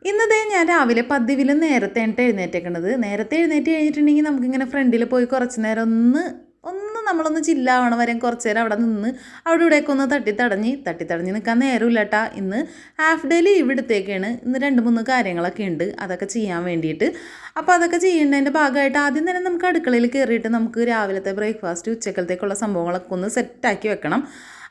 ഇന്നതേ ഞാൻ രാവിലെ പതിവിലും നേരത്തെയാണ് എഴുന്നേറ്റേക്കണത്. നേരത്തെ എഴുന്നേറ്റ് കഴിഞ്ഞിട്ടുണ്ടെങ്കിൽ നമുക്കിങ്ങനെ ഫ്രണ്ടിൽ പോയി കുറച്ച് നേരം ഒന്ന് നമ്മളൊന്ന് ചില്ലാവണ വരെ കുറച്ച് നേരം അവിടെ നിന്ന് അവിടെ ഇവിടെയൊക്കെ ഒന്ന് തട്ടിത്തടഞ്ഞ് നിൽക്കാൻ നേരമില്ല കേട്ടാ. ഇന്ന് ഹാഫ് ഡേ ലീവ് എടുത്തേക്കാണ്. ഇന്ന് 2-3 കാര്യങ്ങളൊക്കെ ഉണ്ട് അതൊക്കെ ചെയ്യാൻ വേണ്ടിയിട്ട്. അപ്പോൾ അതൊക്കെ ചെയ്യേണ്ടതിൻ്റെ ഭാഗമായിട്ട് ആദ്യം തന്നെ നമുക്ക് അടുക്കളയിൽ കയറിയിട്ട് നമുക്ക് രാവിലത്തെ ബ്രേക്ക്ഫാസ്റ്റ് ഉച്ചക്കലത്തേക്കുള്ള സംഭവങ്ങളൊക്കെ ഒന്ന് സെറ്റാക്കി വെക്കണം.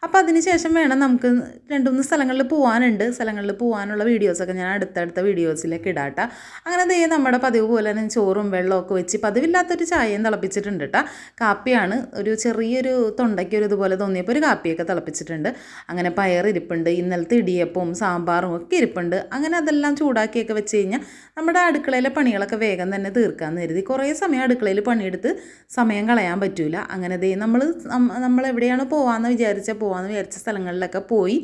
അപ്പോൾ അതിന് ശേഷം വേണം നമുക്ക് 2-3 സ്ഥലങ്ങളിൽ പോകാനുള്ള വീഡിയോസൊക്കെ ഞാൻ അടുത്തടുത്ത വീഡിയോസിലേക്ക് ഇടാട്ടോ. അങ്ങനെ ദേ നമ്മുടെ പതിവ് പോലെ തന്നെ ചോറും വെള്ളമൊക്കെ വെച്ച് പതിവില്ലാത്തൊരു ചായയും തിളപ്പിച്ചിട്ടുണ്ട് കേട്ടോ. കാപ്പിയാണ്, ഒരു ചെറിയൊരു തൊണ്ടയ്ക്ക് ഒരു ഇതുപോലെ തോന്നിയപ്പോൾ ഒരു കാപ്പിയൊക്കെ തിളപ്പിച്ചിട്ടുണ്ട്. അങ്ങനെ പയറിരിപ്പുണ്ട്, ഇന്നലത്തെ ഇടിയപ്പവും സാമ്പാറും ഒക്കെ ഇരിപ്പുണ്ട്. അങ്ങനെ അതെല്ലാം ചൂടാക്കിയൊക്കെ വെച്ച് കഴിഞ്ഞാൽ നമ്മുടെ അടുക്കളയിലെ പണികളൊക്കെ വേഗം തന്നെ തീർക്കാമെന്ന് കരുതി. കുറേ സമയം അടുക്കളയിൽ പണിയെടുത്ത് സമയം കളയാൻ പറ്റില്ല. അങ്ങനെ ദേ നമ്മൾ എവിടെയാണ് പോകാമെന്ന് വിചാരിച്ച സ്ഥലങ്ങളിലൊക്കെ പോയി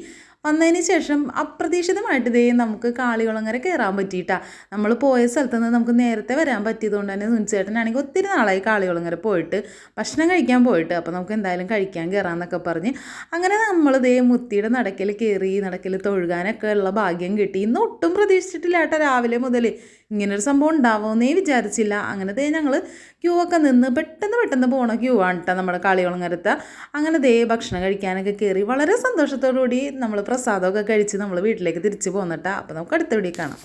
വന്നതിന് ശേഷം അപ്രതീക്ഷിതമായിട്ട് ദേ നമുക്ക് കാളികുളങ്ങര കയറാൻ പറ്റിയിട്ടാ. നമ്മൾ പോയ സ്ഥലത്ത് നിന്ന് നമുക്ക് നേരത്തെ വരാൻ പറ്റിയതുകൊണ്ട് തന്നെ സുനിച്ചേട്ടനാണെങ്കിൽ ഒത്തിരി നാളായി കാളികുളങ്ങര പോയിട്ട് ഭക്ഷണം കഴിക്കാൻ പോയിട്ട്. അപ്പോൾ നമുക്ക് എന്തായാലും കഴിക്കാൻ കയറാമെന്നൊക്കെ പറഞ്ഞ് അങ്ങനെ നമ്മൾ ദേ മുത്തിയുടെ നടക്കൽ തൊഴുകാനൊക്കെ ഉള്ള ഭാഗ്യം കിട്ടി. ഇന്ന് ഒട്ടും പ്രതീക്ഷിച്ചിട്ടില്ല കേട്ടോ. രാവിലെ മുതൽ ഇങ്ങനൊരു സംഭവം ഉണ്ടാവുമെന്നേ വിചാരിച്ചില്ല. അങ്ങനെ ദേ ഞങ്ങൾ ക്യൂ ഒക്കെ നിന്ന് പെട്ടെന്ന് പോകണ ക്യൂ ആണ് കേട്ടോ നമ്മുടെ കാളികുളങ്ങരത്ത്. അങ്ങനെ ദേ ഭക്ഷണം കഴിക്കാനൊക്കെ കയറി വളരെ സന്തോഷത്തോടു കൂടി നമ്മൾ പ്രസാദമൊക്കെ കഴിച്ച് നമ്മൾ വീട്ടിലേക്ക് തിരിച്ച് പോന്നിട്ടാ. അപ്പോൾ നമുക്ക് അടുത്ത വീഡിയോ കാണാം.